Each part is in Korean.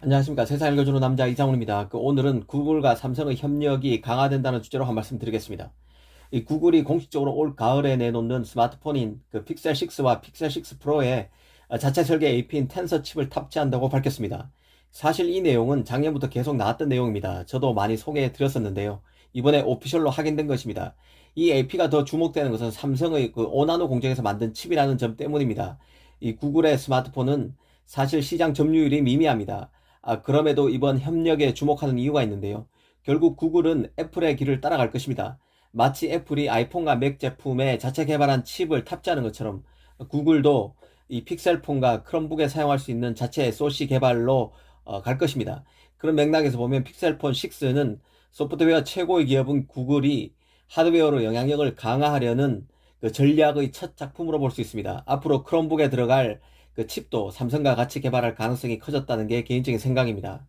안녕하십니까. 세상 읽어주는 남자 이상훈입니다. 오늘은 구글과 삼성의 협력이 강화된다는 주제로 한 말씀 드리겠습니다. 이 구글이 공식적으로 올 가을에 내놓는 스마트폰인 그 픽셀 6와 픽셀 6 프로에 자체 설계 AP인 텐서 칩을 탑재한다고 밝혔습니다. 사실 이 내용은 작년부터 계속 나왔던 내용입니다. 저도 많이 소개해 드렸었는데요. 이번에 오피셜로 확인된 것입니다. 이 AP가 더 주목되는 것은 삼성의 그 5나노 공정에서 만든 칩이라는 점 때문입니다. 이 구글의 스마트폰은 사실 시장 점유율이 미미합니다. 그럼에도 이번 협력에 주목하는 이유가 있는데요. 결국 구글은 애플의 길을 따라갈 것입니다. 마치 애플이 아이폰과 맥 제품에 자체 개발한 칩을 탑재하는 것처럼 구글도 이 픽셀폰과 크롬북에 사용할 수 있는 자체 SoC 개발로 갈 것입니다. 그런 맥락에서 보면 픽셀폰 6는 소프트웨어 최고의 기업은 구글이 하드웨어로 영향력을 강화하려는 그 전략의 첫 작품으로 볼 수 있습니다. 앞으로 크롬북에 들어갈 그 칩도 삼성과 같이 개발할 가능성이 커졌다는 게 개인적인 생각입니다.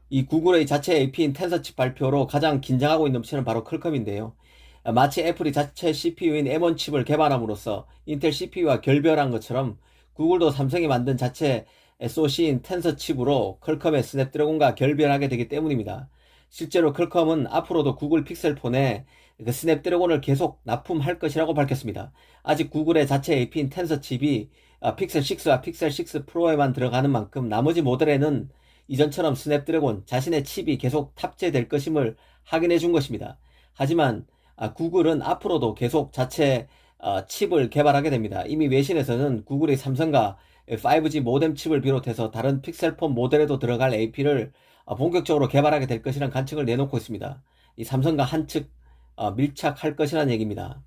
이 구글의 자체 AP인 텐서칩 발표로 가장 긴장하고 있는 업체는 바로 퀄컴인데요. 마치 애플이 자체 CPU인 M1 칩을 개발함으로써 인텔 CPU와 결별한 것처럼 구글도 삼성이 만든 자체 SoC인 텐서 칩으로 퀄컴의 스냅드래곤과 결별하게 되기 때문입니다. 실제로 퀄컴은 앞으로도 구글 픽셀폰에 그 스냅드래곤을 계속 납품할 것이라고 밝혔습니다. 아직 구글의 자체 AP인 텐서 칩이 픽셀 6와 픽셀 6 프로에만 들어가는 만큼 나머지 모델에는 이전처럼 스냅드래곤 자신의 칩이 계속 탑재될 것임을 확인해 준 것입니다. 하지만 구글은 앞으로도 계속 자체 칩을 개발하게 됩니다. 이미 외신에서는 구글이 삼성과 5G 모뎀 칩을 비롯해서 다른 픽셀폰 모델에도 들어갈 AP를 본격적으로 개발하게 될 것이라는 관측을 내놓고 있습니다. 이 삼성과 한측 밀착할 것이라는 얘기입니다.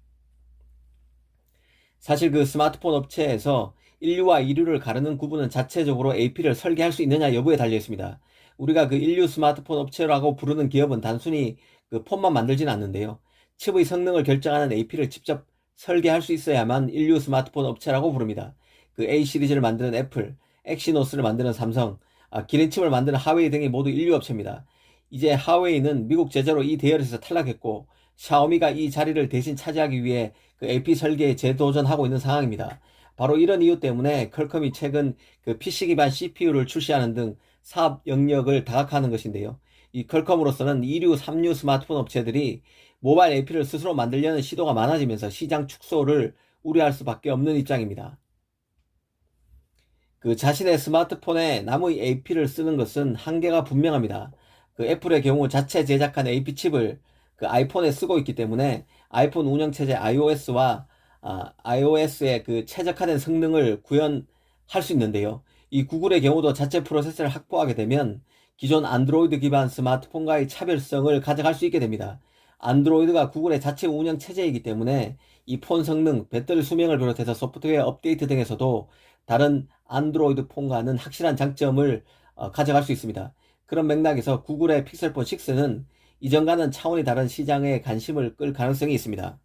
사실 그 스마트폰 업체에서 인류와 이류를 가르는 구분은 자체적으로 AP를 설계할 수 있느냐 여부에 달려 있습니다. 우리가 그 인류 스마트폰 업체라고 부르는 기업은 단순히 그 폰만 만들지는 않는데요. 칩의 성능을 결정하는 AP를 직접 설계할 수 있어야만 인류 스마트폰 업체라고 부릅니다. 그 A 시리즈를 만드는 애플, 엑시노스를 만드는 삼성, 기린칩을 만드는 하웨이 등이 모두 인류 업체입니다. 이제 하웨이는 미국 제재로 이 대열에서 탈락했고 샤오미가 이 자리를 대신 차지하기 위해 그 AP 설계에 재도전하고 있는 상황입니다. 바로 이런 이유 때문에 퀄컴이 최근 그 PC 기반 CPU를 출시하는 등 사업 영역을 다각화하는 것인데요. 이 퀄컴으로서는 2류, 3류 스마트폰 업체들이 모바일 AP를 스스로 만들려는 시도가 많아지면서 시장 축소를 우려할 수밖에 없는 입장입니다. 그 자신의 스마트폰에 남의 AP를 쓰는 것은 한계가 분명합니다. 그 애플의 경우 자체 제작한 AP 칩을 그 아이폰에 쓰고 있기 때문에 아이폰 운영체제 iOS와 iOS의 그 최적화된 성능을 구현할 수 있는데요. 이 구글의 경우도 자체 프로세서를 확보하게 되면 기존 안드로이드 기반 스마트폰과의 차별성을 가져갈 수 있게 됩니다. 안드로이드가 구글의 자체 운영체제이기 때문에 이 폰 성능, 배터리 수명을 비롯해서 소프트웨어 업데이트 등에서도 다른 안드로이드 폰과는 확실한 장점을 가져갈 수 있습니다. 그런 맥락에서 구글의 픽셀폰 6는 이전과는 차원이 다른 시장에 관심을 끌 가능성이 있습니다.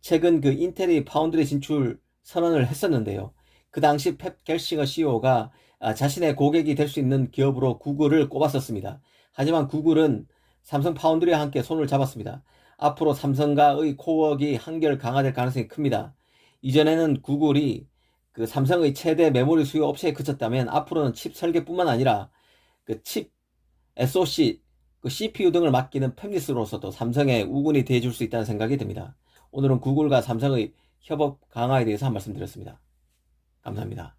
최근 그 인텔이 파운드리 진출 선언을 했었는데요. 그 당시 팹 겔싱어 CEO가 자신의 고객이 될 수 있는 기업으로 구글을 꼽았었습니다. 하지만 구글은 삼성 파운드리와 함께 손을 잡았습니다. 앞으로 삼성과의 코어가 한결 강화될 가능성이 큽니다. 이전에는 구글이 그 삼성의 최대 메모리 수요 업체에 그쳤다면 앞으로는 칩 설계뿐만 아니라 그 칩, SoC, 그 CPU 등을 맡기는 팹리스로서도 삼성의 우군이 돼줄 수 있다는 생각이 듭니다. 오늘은 구글과 삼성의 협업 강화에 대해서 한 말씀 드렸습니다. 감사합니다.